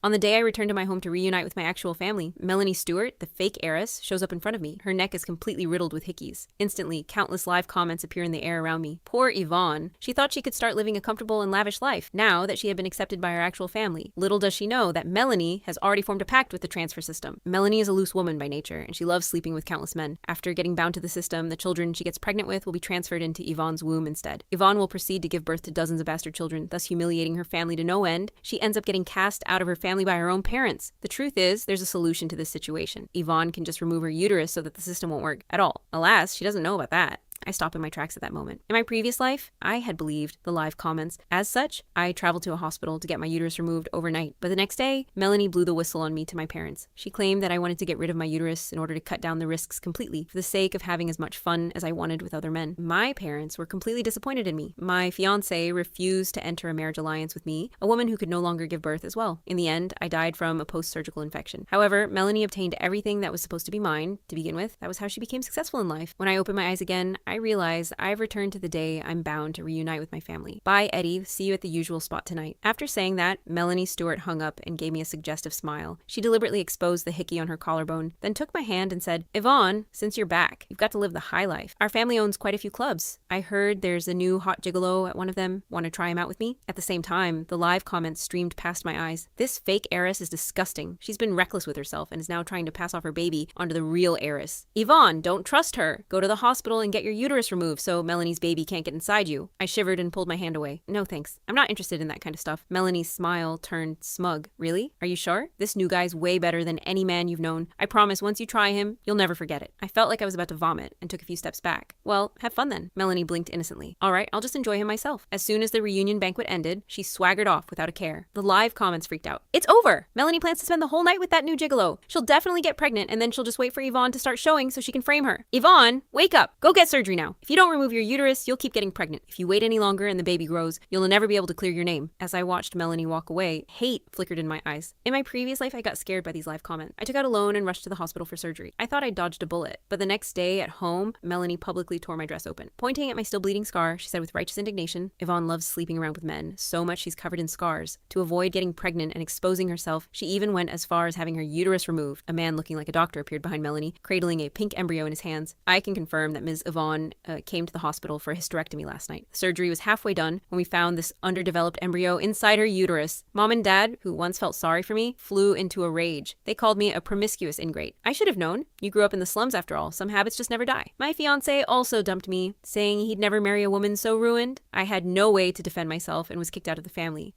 On the day I return to my home to reunite with my actual family, Melanie Stewart, the fake heiress, shows up in front of me. Her neck is completely riddled with hickeys. Instantly, countless live comments appear in the air around me. Poor Yvonne. She thought she could start living a comfortable and lavish life, now that she had been accepted by her actual family. Little does she know that Melanie has already formed a pact with the transfer system. Melanie is a loose woman by nature, and she loves sleeping with countless men. After getting bound to the system, the children she gets pregnant with will be transferred into Yvonne's womb instead. Yvonne will proceed to give birth to dozens of bastard children, thus humiliating her family to no end. She ends up getting cast out of her family by her own parents. The truth is, there's a solution to this situation. Yvonne can just remove her uterus so that the system won't work at all. Alas, she doesn't know about that. I stop in my tracks at that moment. In my previous life, I had believed the live comments. As such, I traveled to a hospital to get my uterus removed overnight. But the next day, Melanie blew the whistle on me to my parents. She claimed that I wanted to get rid of my uterus in order to cut down the risks completely for the sake of having as much fun as I wanted with other men. My parents were completely disappointed in me. My fiance refused to enter a marriage alliance with me, a woman who could no longer give birth as well. In the end, I died from a post-surgical infection. However, Melanie obtained everything that was supposed to be mine to begin with. That was how she became successful in life. When I opened my eyes again, I realized I've returned to the day I'm bound to reunite with my family. Bye, Eddie. See you at the usual spot tonight. After saying that, Melanie Stewart hung up and gave me a suggestive smile. She deliberately exposed the hickey on her collarbone, then took my hand and said, Yvonne, since you're back, you've got to live the high life. Our family owns quite a few clubs. I heard there's a new hot gigolo at one of them. Want to try him out with me? At the same time, the live comments streamed past my eyes. This fake heiress is disgusting. She's been reckless with herself and is now trying to pass off her baby onto the real heiress. Yvonne, don't trust her. Go to the hospital and get your uterus removed so Melanie's baby can't get inside you. I shivered and pulled my hand away. No thanks. I'm not interested in that kind of stuff. Melanie's smile turned smug. Really? Are you sure? This new guy's way better than any man you've known. I promise once you try him, you'll never forget it. I felt like I was about to vomit and took a few steps back. Well, have fun then. Melanie blinked innocently. All right, I'll just enjoy him myself. As soon as the reunion banquet ended, she swaggered off without a care. The live comments freaked out. It's over! Melanie plans to spend the whole night with that new gigolo. She'll definitely get pregnant and then she'll just wait for Yvonne to start showing so she can frame her. Yvonne, wake up! Go get surgery now. If you don't remove your uterus, you'll keep getting pregnant. If you wait any longer and the baby grows, you'll never be able to clear your name. As I watched Melanie walk away, hate flickered in my eyes. In my previous life, I got scared by these live comments. I took out a loan and rushed to the hospital for surgery. I thought I dodged a bullet. But the next day at home, Melanie publicly tore my dress open. Pointing at my still bleeding scar, she said with righteous indignation, Yvonne loves sleeping around with men, so much she's covered in scars. To avoid getting pregnant and exposing herself, she even went as far as having her uterus removed. A man looking like a doctor appeared behind Melanie, cradling a pink embryo in his hands. I can confirm that Ms. Yvonne came to the hospital for a hysterectomy last night. The surgery was halfway done when we found this underdeveloped embryo inside her uterus. Mom and Dad, who once felt sorry for me, flew into a rage. They called me a promiscuous ingrate. I should have known. You grew up in the slums after all. Some habits just never die. My fiance also dumped me, saying he'd never marry a woman so ruined. I had no way to defend myself and was kicked out of the family.